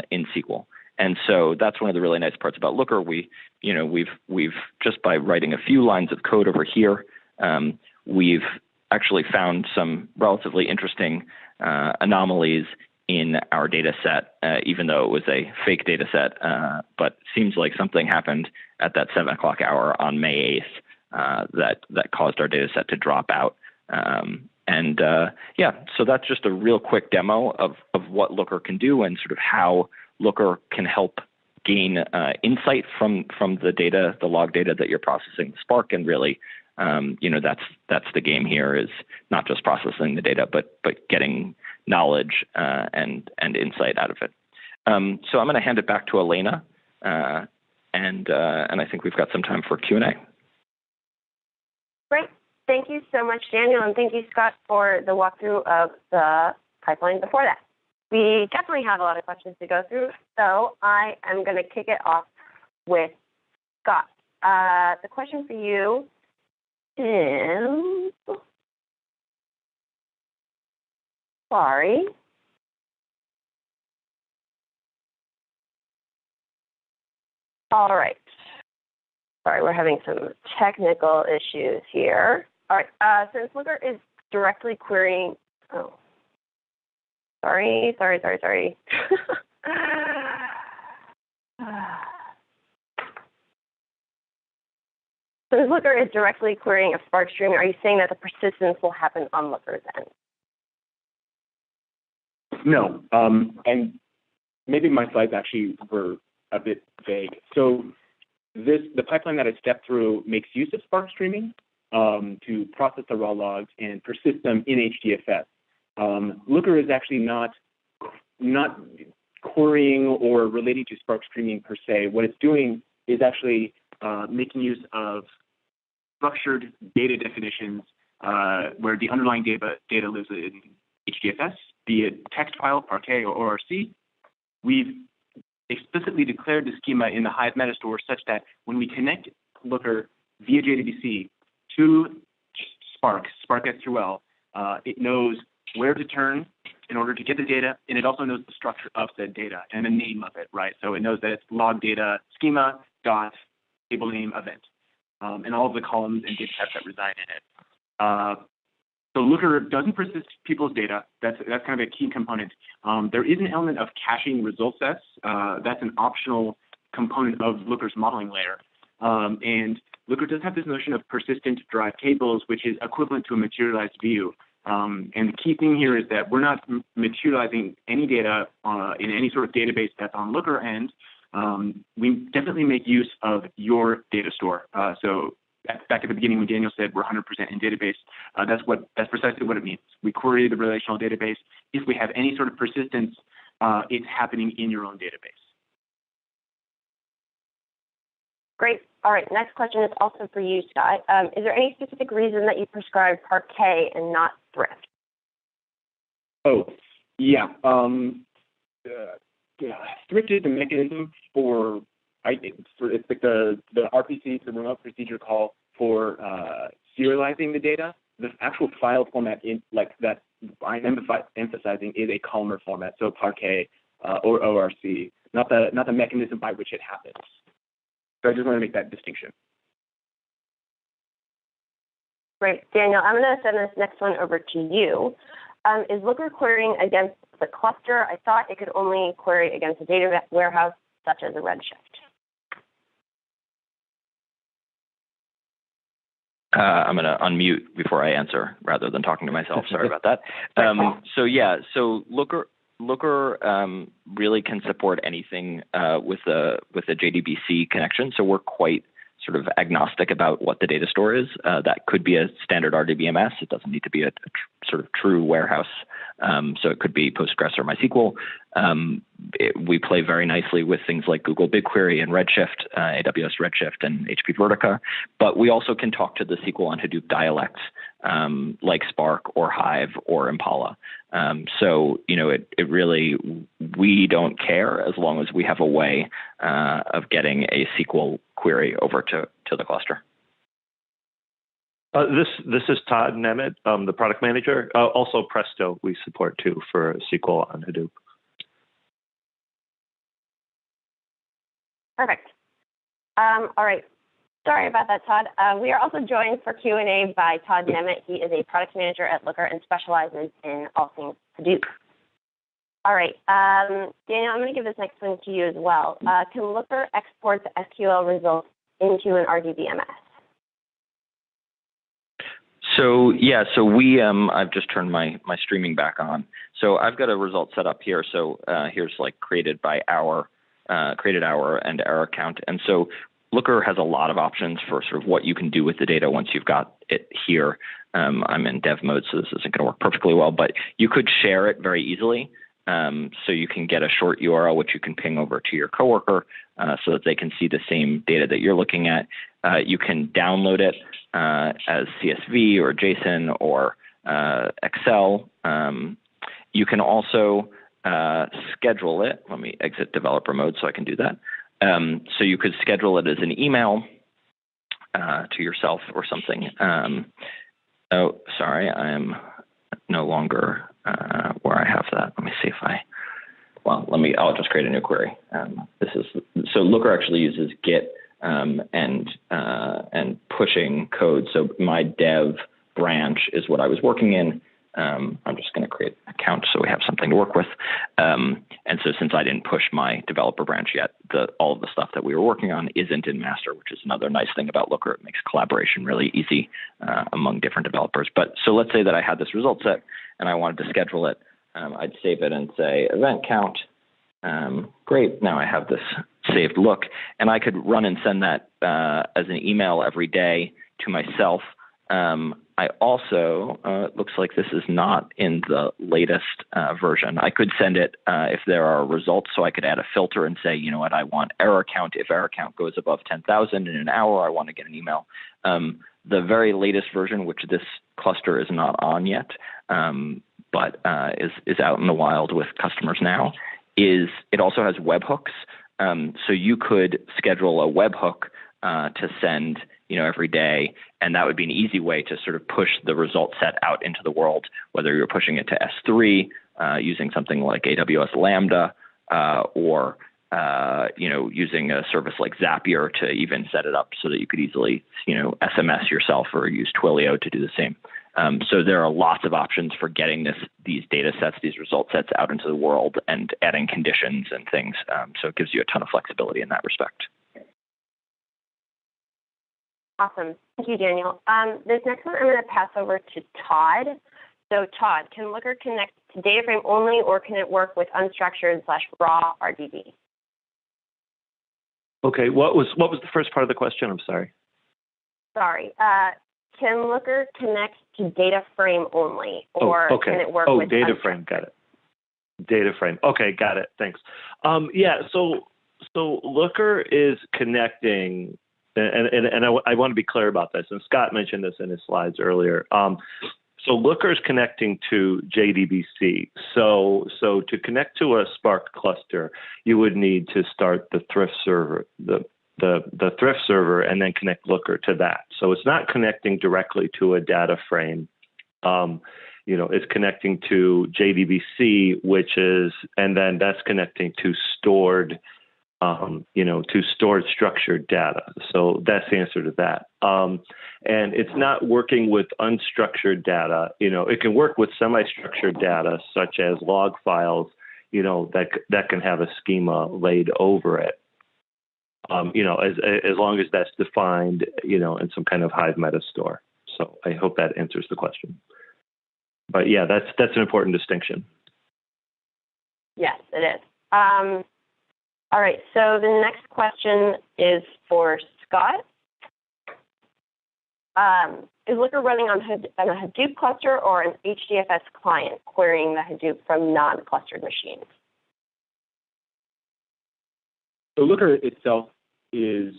in SQL. And so that's one of the really nice parts about Looker. We've just by writing a few lines of code over here, we've actually found some relatively interesting anomalies in our data set, even though it was a fake data set, but seems like something happened at that 7 o'clock hour on May 8th that caused our data set to drop out. So that's just a real quick demo of what Looker can do and sort of how Looker can help gain insight from the data, the log data that you're processing in Spark. And really, that's the game here, is not just processing the data, but getting knowledge and insight out of it. So I'm going to hand it back to Elena, and I think we've got some time for Q&A. Great. Thank you so much, Daniel, and thank you, Scott, for the walkthrough of the pipeline before that. We definitely have a lot of questions to go through, so I am going to kick it off with Scott. The question for you is, sorry. All right. Sorry, we're having some technical issues here. All right, since Looker is directly querying, sorry. Since Looker is directly querying a Spark stream, are you saying that the persistence will happen on Looker's end? No, and maybe my slides actually were a bit vague. So the pipeline that I stepped through makes use of Spark streaming to process the raw logs and persist them in HDFS. Looker is actually not querying or relating to Spark streaming per se. What it's doing is actually making use of structured data definitions where the underlying data lives in HDFS, be it text file, Parquet, or ORC. We've explicitly declared the schema in the Hive metastore such that when we connect Looker via JDBC to Spark SQL, it knows where to turn in order to get the data, and it also knows the structure of said data and the name of it, right? So it knows that it's log data schema dot table name event, and all of the columns and data types that reside in it. So Looker doesn't persist people's data. That's kind of a key component. There is an element of caching result sets. That's an optional component of Looker's modeling layer. And Looker does have this notion of persistent derived tables, which is equivalent to a materialized view. And the key thing here is that we're not materializing any data in any sort of database that's on Looker end. We definitely make use of your data store. So back at the beginning when Daniel said we're 100% in database, that's precisely what it means. We query the relational database. If we have any sort of persistence, it's happening in your own database. Great. All right. Next question is also for you, Scott. Is there any specific reason that you prescribed Parquet and not Thrift? Oh, yeah. thrifted the mechanism for it's like the RPC, the remote procedure call for serializing the data. The actual file format that I'm emphasizing is a columnar format, so Parquet or ORC, not the mechanism by which it happens. So I just want to make that distinction. Great. Daniel, I'm going to send this next one over to you. Is Looker querying against the cluster? I thought it could only query against a data warehouse such as a Redshift. I'm going to unmute before I answer rather than talking to myself. Sorry about that. So Looker really can support anything with a JDBC connection. So we're quite sort of agnostic about what the data store is. That could be a standard RDBMS. It doesn't need to be a sort of true warehouse. So it could be Postgres or MySQL. We play very nicely with things like Google BigQuery and Redshift, AWS Redshift and HP Vertica. But we also can talk to the SQL on Hadoop dialects like Spark or Hive or Impala. So, it really, we don't care as long as we have a way of getting a SQL query over to the cluster. This is Todd Nemeth, the product manager. Also Presto we support too for SQL on Hadoop. Perfect. All right. Sorry about that, Todd. We are also joined for Q&A by Todd Nemeth. He is a product manager at Looker and specializes in all things Hadoop. All right. Daniel, I'm going to give this next one to you as well. Can Looker export the SQL results into an RDBMS? So we I've just turned my streaming back on. So I've got a result set up here. So here's like created hour and error count. And so Looker has a lot of options for sort of what you can do with the data once you've got it here. I'm in dev mode, so this isn't going to work perfectly well, but you could share it very easily. So you can get a short URL which you can ping over to your coworker so that they can see the same data that you're looking at. You can download it as CSV or JSON or Excel. You can also schedule it. Let me exit developer mode so I can do that. So you could schedule it as an email to yourself or something. Oh, sorry, I am no longer where I have that. Let me see if I'll just create a new query. So Looker actually uses Git and pushing code. So my dev branch is what I was working in. I'm just going to create an account so we have something to work with. And so since I didn't push my developer branch yet, all of the stuff that we were working on isn't in master, which is another nice thing about Looker. It makes collaboration really easy among different developers. But so let's say that I had this result set and I wanted to schedule it. I'd save it and say event count. Great. Now I have this saved look, and I could run and send that as an email every day to myself. I also, it looks like this is not in the latest version. I could send it if there are results, so I could add a filter and say, you know what, I want error count. If error count goes above 10,000 in an hour, I want to get an email. The very latest version, which this cluster is not on yet, but is out in the wild with customers now, is it also has webhooks. So you could schedule a webhook to send, every day, and that would be an easy way to sort of push the result set out into the world, whether you're pushing it to S3 using something like AWS Lambda or using a service like Zapier to even set it up so that you could easily, SMS yourself or use Twilio to do the same. So there are lots of options for getting these data sets, these result sets out into the world and adding conditions and things. So it gives you a ton of flexibility in that respect. Awesome. Thank you, Daniel. This next one I'm going to pass over to Todd. So Todd, can Looker connect to data frame only, or can it work with unstructured/raw RDB? Okay, what was the first part of the question? I'm sorry. Sorry. Can Looker connect to data frame only, or can it work with data frame? Got it. Data frame. Okay, got it. Thanks. So Looker is connecting, and I want to be clear about this. And Scott mentioned this in his slides earlier. So Looker is connecting to JDBC. So to connect to a Spark cluster, you would need to start the thrift server, the thrift server, and then connect Looker to that. So it's not connecting directly to a data frame. It's connecting to JDBC, and then that's connecting to stored structured data. So that's the answer to that. And it's not working with unstructured data. It can work with semi-structured data, such as log files, that can have a schema laid over it. As long as that's defined, in some kind of Hive meta store. So I hope that answers the question. But yeah, that's an important distinction. Yes, it is. All right, so the next question is for Scott. Is Looker running on a Hadoop cluster or an HDFS client querying the Hadoop from non-clustered machines? So Looker itself is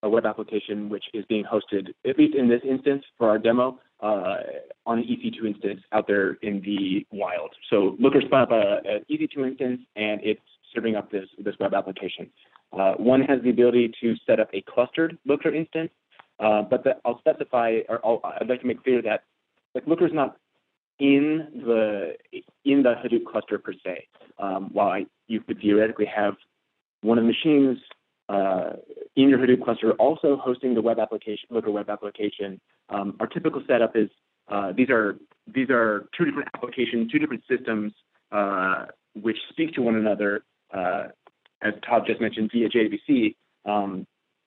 a web application which is being hosted, at least in this instance for our demo, on an EC2 instance out there in the wild. So Looker spun up an EC2 instance, and it's serving up this web application. One has the ability to set up a clustered Looker instance, but I'll specify, I'd like to make clear that Looker is not in the Hadoop cluster per se. While you could theoretically have one of the machines in your Hadoop cluster also hosting the web application, Looker web application, our typical setup is these are two different applications, two different systems which speak to one another, as Todd just mentioned, via JDBC,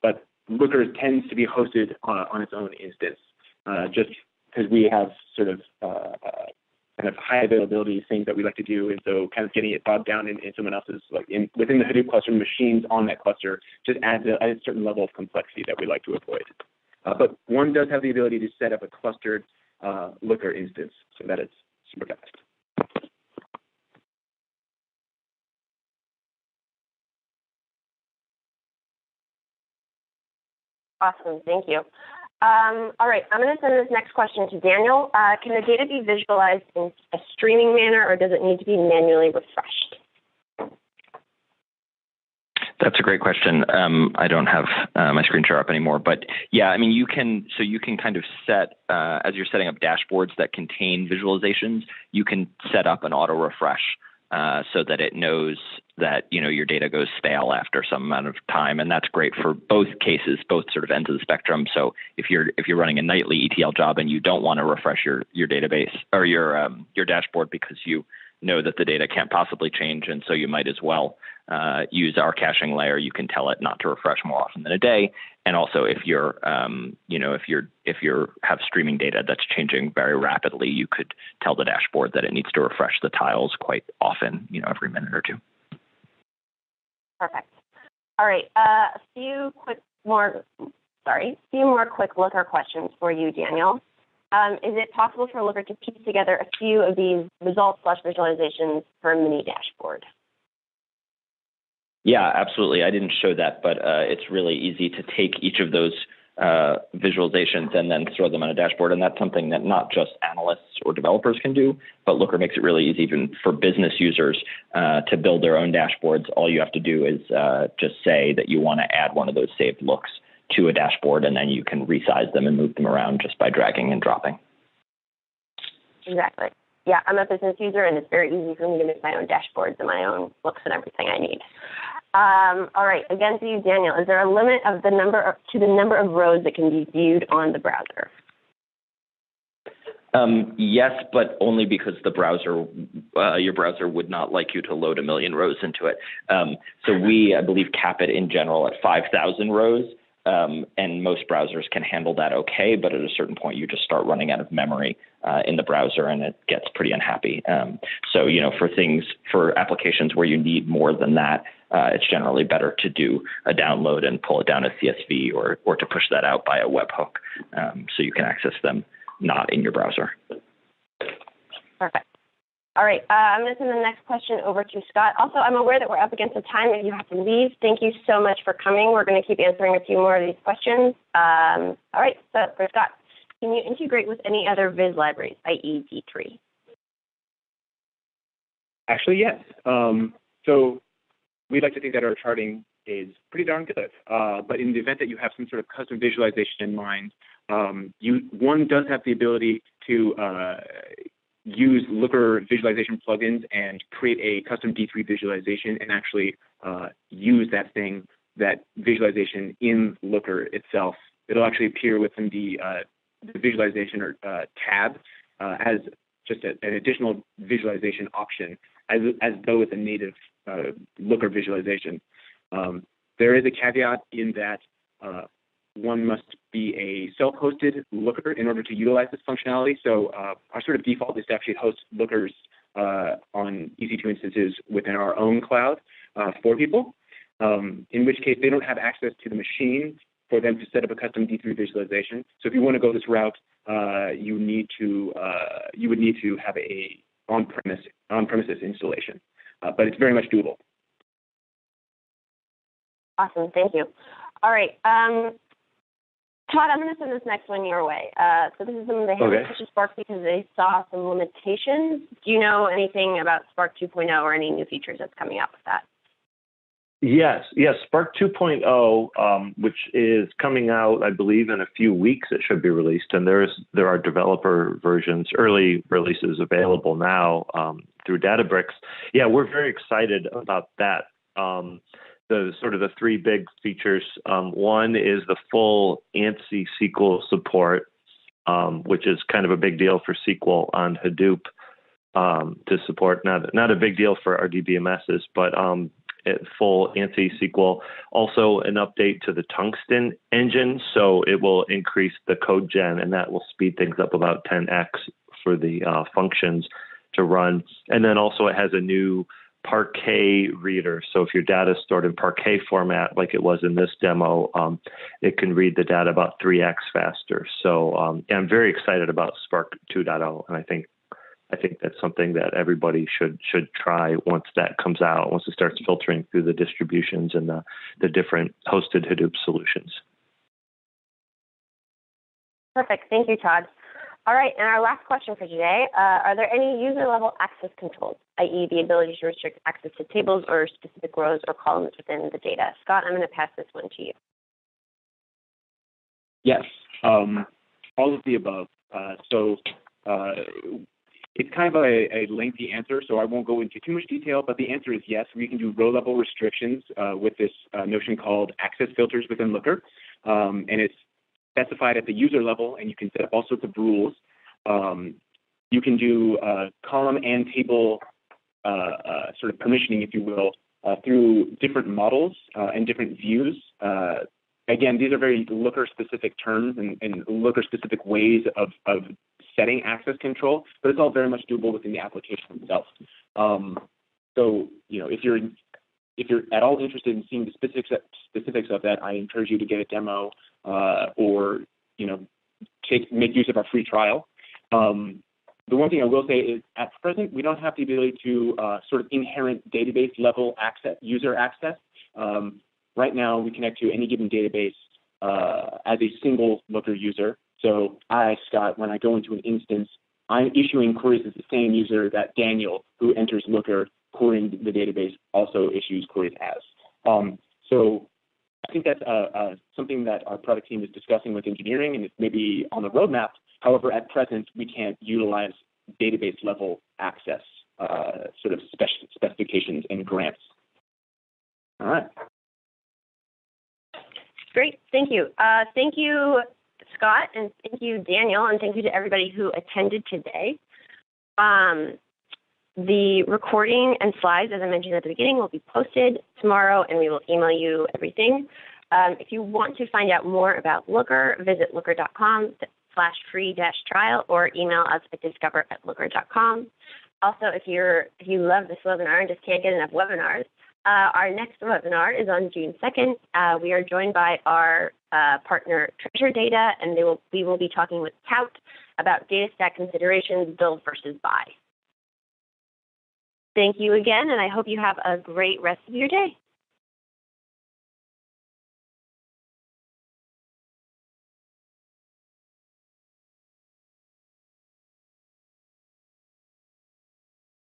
but Looker tends to be hosted on its own instance, just because we have sort of kind of high availability things that we like to do, and so kind of getting it bogged down in someone else's, within the Hadoop cluster, machines on that cluster just adds a certain level of complexity that we like to avoid. But one does have the ability to set up a clustered Looker instance so that it's super fast. Awesome, thank you. All right, I'm going to send this next question to Daniel. Can the data be visualized in a streaming manner, or does it need to be manually refreshed? That's a great question. I don't have my screen share up anymore, but yeah, I mean, you can kind of set, as you're setting up dashboards that contain visualizations, you can set up an auto refresh so that it knows that, your data goes stale after some amount of time. And that's great for both cases, both sort of ends of the spectrum. So if you're running a nightly ETL job and you don't want to refresh your database or your dashboard because you know that the data can't possibly change, and so you might as well use our caching layer. You can tell it not to refresh more often than a day. And also, if you're have streaming data that's changing very rapidly, you could tell the dashboard that it needs to refresh the tiles quite often, every minute or two. Perfect. All right, a few more quick Looker questions for you, Daniel. Is it possible for Looker to piece together a few of these results/visualizations for a mini dashboard? Yeah, absolutely. I didn't show that, but it's really easy to take each of those visualizations and then throw them on a dashboard. And that's something that not just analysts or developers can do, but Looker makes it really easy even for business users to build their own dashboards. All you have to do is just say that you want to add one of those saved looks to a dashboard, and then you can resize them and move them around just by dragging and dropping. Exactly. Yeah, I'm a business user, and it's very easy for me to make my own dashboards and my own looks and everything I need. All right, again to you, Daniel. Is there a limit of the number of rows that can be viewed on the browser? Yes, but only because the browser, your browser would not like you to load 1 million rows into it. So we, I believe, cap it in general at 5,000 rows. And most browsers can handle that okay, but at a certain point, you just start running out of memory in the browser, and it gets pretty unhappy. So, for applications where you need more than that, it's generally better to do a download and pull it down as CSV or to push that out by a webhook so you can access them not in your browser. Perfect. All right, I'm going to send the next question over to Scott. Also, I'm aware that we're up against the time if you have to leave. Thank you so much for coming. We're going to keep answering a few more of these questions. All right, so for Scott, can you integrate with any other viz libraries, i.e. D3? Actually, yes. So we'd like to think that our charting is pretty darn good. But in the event that you have some sort of custom visualization in mind, one does have the ability to use Looker visualization plugins and create a custom D3 visualization and actually use that visualization in Looker itself. It'll actually appear within the visualization or tab as just an additional visualization option, as though it's a native Looker visualization. There is a caveat in that one must be a self-hosted Looker in order to utilize this functionality. So our sort of default is to actually host Lookers on EC2 instances within our own cloud for people, in which case they don't have access to the machine for them to set up a custom D3 visualization. So if you want to go this route, you would need to have a on-premises installation, but it's very much doable. Awesome, thank you. All right, Todd, I'm going to send this next one your way. So this is something they haven't pushed Spark because they saw some limitations. Do you know anything about Spark 2.0 or any new features that's coming up with that? Yes. Spark 2.0, which is coming out, I believe, in a few weeks. It should be released, and there are developer versions, early releases available now through Databricks. Yeah, we're very excited about that. The three big features. One is the full ANSI SQL support, which is kind of a big deal for SQL on Hadoop to support. Not a big deal for our DBMSs, but full ANSI SQL. Also, an update to the Tungsten engine, so it will increase the code gen, and that will speed things up about 10x for the functions to run. And then also, it has a new Parquet reader. So if your data is stored in Parquet format, like it was in this demo, it can read the data about 3x faster. So I'm very excited about Spark 2.0, and I think that's something that everybody should try once that comes out, once it starts filtering through the distributions and the different hosted Hadoop solutions. Perfect. Thank you, Todd. All right, and our last question for today, are there any user-level access controls, i.e. the ability to restrict access to tables or specific rows or columns within the data? Scott, I'm going to pass this one to you. Yes, all of the above. It's kind of a lengthy answer, so I won't go into too much detail, but the answer is yes. We can do row-level restrictions with this notion called access filters within Looker, and it's specified at the user level, and you can set up all sorts of rules. You can do column and table sort of permissioning, if you will, through different models and different views. Again, these are very Looker-specific terms and Looker-specific ways of setting access control, but it's all very much doable within the application itself. So, if you're at all interested in seeing the specifics of that, I encourage you to get a demo or make use of our free trial. The one thing I will say is, at present, we don't have the ability to sort of inherent database level user access. Right now, we connect to any given database as a single Looker user. So Scott, when I go into an instance, I'm issuing queries as the same user that Daniel, who enters Looker querying the database, also issues queries as. So I think that's something that our product team is discussing with engineering, and it's maybe on the roadmap. However, at present, we can't utilize database level access sort of specifications and grants. All right. Great, thank you. Thank you, Scott, and thank you, Daniel, and thank you to everybody who attended today. The recording and slides, as I mentioned at the beginning, will be posted tomorrow, and we will email you everything. If you want to find out more about Looker, visit looker.com/free-trial or email us at discover@looker.com. Also, if you love this webinar and just can't get enough webinars, our next webinar is on June 2nd. We are joined by our partner Treasure Data, and we will be talking with Tout about data stack considerations, build versus buy. Thank you again, and I hope you have a great rest of your day.